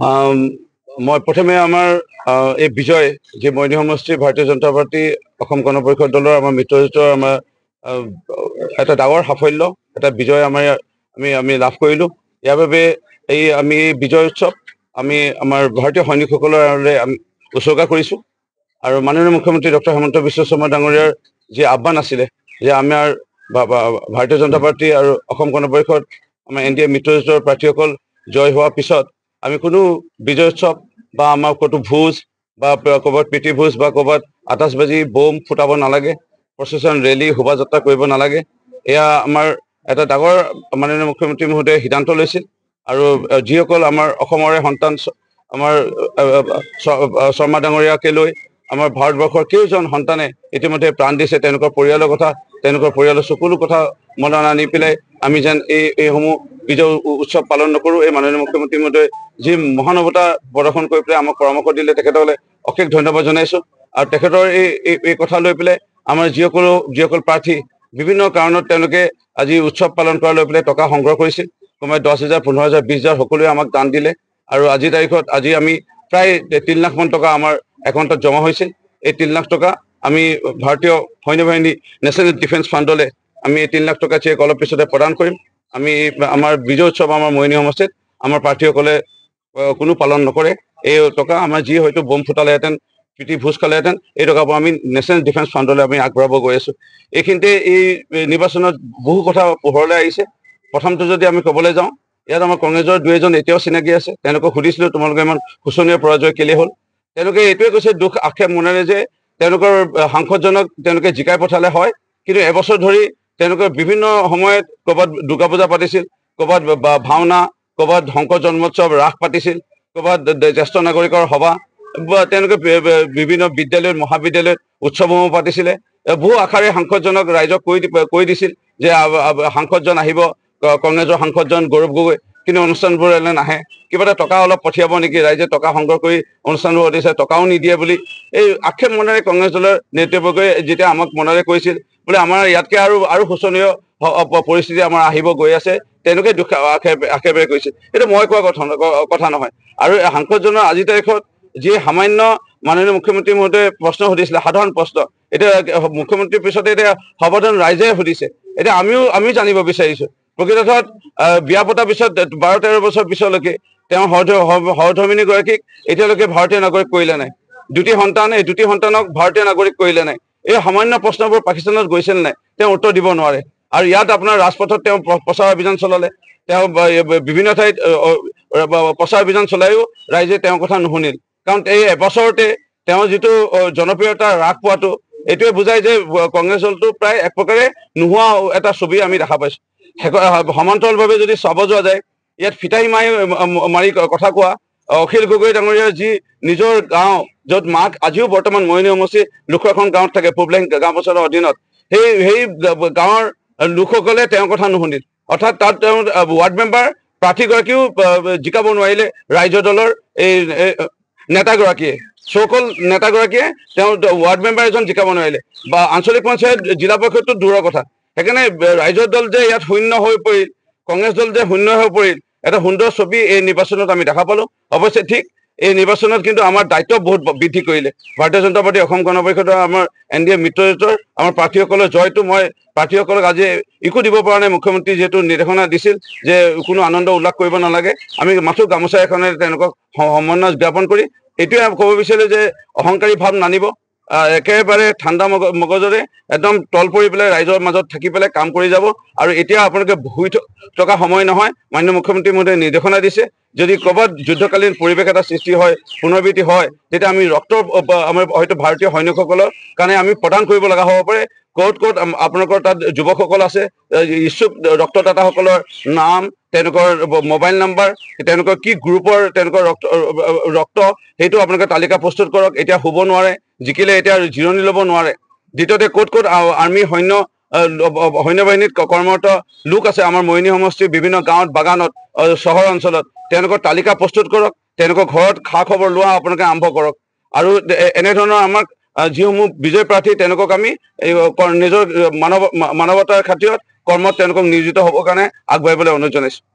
আম, মই প্ৰথমে আমাৰ এই বিজয় যে মইনী সমষ্টি ভাৰতীয় জনতা পাৰ্টি অসম গণ পৰিষদ দলৰ আমাৰ মিত্ৰজোঁটৰ আমাৰ আহ, এটা ডাঙৰ সাফল্য, এটা বিজয় আমি লাভ কৰিলোঁ। ইয়াৰ বাবে আমি এই বিজয় উৎসৱ আমি আমাৰ ভাৰতীয় সৈনিকসকলৰ আমি উৎসৰ্গা কৰিছোঁ। আৰু মাননীয় মুখ্যমন্ত্ৰী ডক্টৰ হিমন্ত বিশ্ব শৰ্মা ডাঙৰীয়াৰ যি আহ্বান আছিলে যে আমাৰ ভাৰতীয় জনতা পাৰ্টি আৰু অসম গণ পৰিষদ আমাৰ NDA মিত্ৰজোঁটৰ প্ৰাৰ্থীসকল জয় হোৱাৰ পিছত আমি কোনো বিজয় উৎসৱ বা আমাৰ ক'তো ভোজ বা ক'ৰবাত প্ৰীতি ভোজ বা ক'ৰবাত আতচবাজি বোম ফুটাব নালাগে, প্ৰচেছন ৰেলী শোভাযাত্ৰা কৰিব নালাগে। এয়া আমাৰ এটা ডাঙৰ মাননীয় মুখ্যমন্ত্ৰী মহোদয়ে সিদ্ধান্ত লৈছিল। আৰু যিসকল আমাৰ অসমৰে সন্তান আমাৰ শৰ্মা ডাঙৰীয়াকে লৈ আমাৰ ভাৰতবৰ্ষৰ কেইজন সন্তানে ইতিমধ্যে প্ৰাণ দিছে, তেওঁলোকৰ পৰিয়ালৰ কথা, তেওঁলোকৰ পৰিয়ালৰ সকলো কথা মনত আনি পেলাই আমি যেন এইসমূহ বিজয় উৎসৱ পালন নকৰোঁ। এই মাননীয় মুখ্যমন্ত্ৰী মহোদয়ে যি মহানুভৱতা প্ৰদৰ্শন কৰি পেলাই আমাক পৰামৰ্শ দিলে, তেখেতসকলে অশেষ ধন্যবাদ জনাইছোঁ। আৰু তেখেতৰ এই কথা লৈ পেলাই আমাৰ যিসকল প্ৰাৰ্থী বিভিন্ন কাৰণত তেওঁলোকে আজি উৎসৱ পালন কৰা লৈ পেলাই টকা সংগ্ৰহ কৰিছিল, কমেও 10,000, 15,000, 20,000 সকলোৱে আমাক দান দিলে। আৰু আজিৰ তাৰিখত আমি প্ৰায় 3 লাখ মান টকা আমাৰ একাউণ্টত জমা হৈছিল। এই 3 লাখ টকা আমি ভাৰতীয় সৈন্য বাহিনী নেশ্যনেল ডিফেন্স ফাণ্ডলৈ আমি এই 3 লাখ টকা চেক অলপ পিছতে প্ৰদান কৰিম। আমি আমাৰ বিজয় উৎসৱ আমাৰ মৰিয়নি সমষ্টিত আমাৰ প্ৰাৰ্থীসকলে কোনো পালন নকৰে। এই টকা আমাৰ যি হয়তো বোম ফুটালেহেঁতেন, প্ৰীতি ভোজ খালেহেঁতেন, এই টকাবোৰ আমি নেশ্যনেল ডিফেন্স ফাণ্ডলৈ আমি আগবঢ়াব গৈ আছোঁ। এইখিনিতে এই নিৰ্বাচনত বহু কথা পোহৰলৈ আহিছে। প্ৰথমটো যদি আমি ক'বলৈ যাওঁ, ইয়াত আমাৰ কংগ্ৰেছৰ 2-এজন এতিয়াও চিনাকি আছে। তেওঁলোকক সুধিছিলোঁ তোমালোকে ইমান শোচনীয় পৰাজয় কেলে হ'ল। তেওঁলোকে এইটোৱে কৈছে দুখ আক্ষেপ মনেৰে যে তেওঁলোকৰ সাংসদজনক তেওঁলোকে জিকাই পঠালে হয়, কিন্তু এবছৰ ধৰি তেওঁলোকে বিভিন্ন সময়ত ক'ৰবাত দুৰ্গা পূজা পাতিছিল, ক'ৰবাত ভাওনা, ক'ৰবাত শংকৰ জন্মোৎসৱ ৰাস পাতিছিল, ক'ৰবাত জ্যেষ্ঠ নাগৰিকৰ সভা, তেওঁলোকে বিভিন্ন বিদ্যালয়ত মহাবিদ্যালয়ত উৎসৱসমূহ পাতিছিলে। বহু আশাৰে সাংসদজনক ৰাইজক কৈ দিছিল যে সাংসদজন আহিব, কংগ্ৰেছৰ সাংসদজন গৌৰৱ গগৈ, কিন্তু অনুষ্ঠানবোৰ এনে নাহে। কিবা এটা টকা অলপ পঠিয়াব নেকি, ৰাইজে টকা সংগ্ৰহ কৰি অনুষ্ঠানবোৰ পাতিছে, টকাও নিদিয়ে বুলি এই আক্ষেপ মনেৰে কংগ্ৰেছ দলৰ নেতৃবৰ্গই যেতিয়া আমাক মনেৰে কৈছিল বোলে আমাৰ ইয়াতকৈ আৰু শোচনীয় পৰিস্থিতি আমাৰ আহিব গৈ আছে, তেওঁলোকে দুখ আক্ষেপেৰে কৈছিল। এইটো মই কোৱা কথা নহয়। আৰু সাংসদজনৰ আজিৰ তাৰিখত যি সামান্য মাননীয় মুখ্যমন্ত্ৰী মহোদয়ে প্ৰশ্ন সুধিছিলে, সাধাৰণ প্ৰশ্ন, এতিয়া মুখ্যমন্ত্ৰীৰ পিছতে এতিয়া সৰ্বসাধাৰণ ৰাইজে সুধিছে। এতিয়া আমি জানিব বিচাৰিছোঁ প্ৰকৃতত বিয়া পতাৰ পিছত 12-13 বছৰ পিছলৈকে তেওঁ সহধৰ্মিনীগৰাকীক এতিয়ালৈকে ভাৰতীয় নাগৰিক কৰিলে নাই। দুটি সন্তান, এই দুটি সন্তানক ভাৰতীয় নাগৰিক কৰিলে নাই। এই সামান্য প্ৰশ্নবোৰ পাকিস্তানত গৈছিল নাই, তেওঁ উত্তৰ দিব নোৱাৰে। আৰু ইয়াত আপোনাৰ ৰাজপথত তেওঁ প্ৰচাৰ অভিযান চলালে, তেওঁ বিভিন্ন ঠাইত প্ৰচাৰ অভিযান চলায়ো ৰাইজে তেওঁৰ কথা নুশুনিল। কাৰণ এই এবছৰতে তেওঁ যিটো জনপ্ৰিয়তা হ্ৰাস পোৱাটো এইটোৱে বুজায় যে কংগ্ৰেছ দলটো প্ৰায় এক প্ৰকাৰে নোহোৱা এটা ছবি আমি দেখা পাইছোঁ। সমান্তৰালভাৱে যদি চাব যোৱা যায়, ইয়াত ফিতাহী মাৰি কথা কোৱা অখিল গগৈ ডাঙৰীয়াৰ যি নিজৰ গাঁও, য'ত মাক আজিও বৰ্তমান মৰিয়নি সমষ্টিৰ লোকখন গাঁৱত থাকে, পূবলেং গাঁও পঞ্চায়তৰ অধীনত, সেই গাঁৱৰ লোকসকলে তেওঁৰ কথা নুশুনিল। অৰ্থাৎ তাত তেওঁৰ ৱাৰ্ড মেম্বাৰ প্ৰাৰ্থীগৰাকীও জিকাব নোৱাৰিলে ৰাইজৰ দলৰ এই নেতাগৰাকীয়ে, চৌকল নেতাগৰাকীয়ে তেওঁ ৱাৰ্ড মেম্বাৰ এজন জিকাব নোৱাৰিলে, বা আঞ্চলিক পঞ্চায়ত জিলা পৰিষদটো দূৰৰ কথা। সেইকাৰণে ৰাইজৰ দল যে ইয়াত শূন্য হৈ পৰিল, কংগ্ৰেছ দল যে শূন্য হৈ পৰিল, এটা সুন্দৰ ছবি এই নিৰ্বাচনত আমি দেখা পালোঁ। অৱশ্যে ঠিক এই নিৰ্বাচনত কিন্তু আমাৰ দায়িত্ব বহুত বৃদ্ধি কৰিলে ভাৰতীয় জনতা পাৰ্টি অসম গণ পৰিষদৰ আমাৰ NDA মিত্ৰজোঁটৰ আমাৰ প্ৰাৰ্থীসকলৰ জয়টো মই প্ৰাৰ্থীসকলক আজি একো দিব পৰা নাই। মুখ্যমন্ত্ৰী যিহেতু নিৰ্দেশনা দিছিল যে কোনো আনন্দ উল্লাস কৰিব নালাগে, আমি মাথো গামোচা এখনেৰে তেওঁলোকক সমন্বয় জ্ঞাপন কৰি এইটোৱে ক'ব বিচাৰিলোঁ যে অহংকাৰী ভাৱ নানিব, একেবাৰে ঠাণ্ডা মগজৰে একদম তল পৰি পেলাই ৰাইজৰ মাজত থাকি পেলাই কাম কৰি যাব। আৰু এতিয়া আপোনালোকে শুই থকা সময় নহয়, মাননীয় মুখ্যমন্ত্ৰী মহোদয়ে নিৰ্দেশনা দিছে, যদি ক'ৰবাত যুদ্ধকালীন পৰিৱেশ এটা সৃষ্টি হয়, পুনৰাবৃত্তি হয়, তেতিয়া আমি আমাৰ হয়তো ভাৰতীয় সৈনিকসকলৰ কাৰণে আমি প্ৰদান কৰিব লগা হ'ব পাৰে। ক'ত আপোনালোকৰ তাত যুৱকসকল আছে, ইচ্ছুক ৰক্তদাতাসকলৰ নাম, তেওঁলোকৰ মোবাইল নাম্বাৰ, তেওঁলোকৰ কি গ্ৰুপৰ তেওঁলোকৰ ৰক্ত, সেইটো আপোনালোকে তালিকা প্ৰস্তুত কৰক। এতিয়া শুব নোৱাৰে, জিকিলে এতিয়া জিৰণি ল'ব নোৱাৰে। দ্বিতীয়তে ক'ত আৰ্মি সৈন্য বাহিনীত কৰ্মৰত লোক আছে আমাৰ মৰিয়নি সমষ্টিৰ বিভিন্ন গাঁৱত, বাগানত, চহৰ অঞ্চলত, তেওঁলোকৰ তালিকা প্ৰস্তুত কৰক, তেওঁলোকৰ ঘৰত খা খবৰ লোৱা আপোনালোকে আৰম্ভ কৰক। আৰু এনেধৰণৰ আমাক যিসমূহ বিজয় প্ৰাৰ্থী তেওঁলোকক আমি নিজৰ মানৱতাৰ খাতিৰত কৰ্মত তেওঁলোকক নিয়োজিত হ'বৰ কাৰণে আগবাঢ়িবলৈ অনুৰোধ জনাইছোঁ।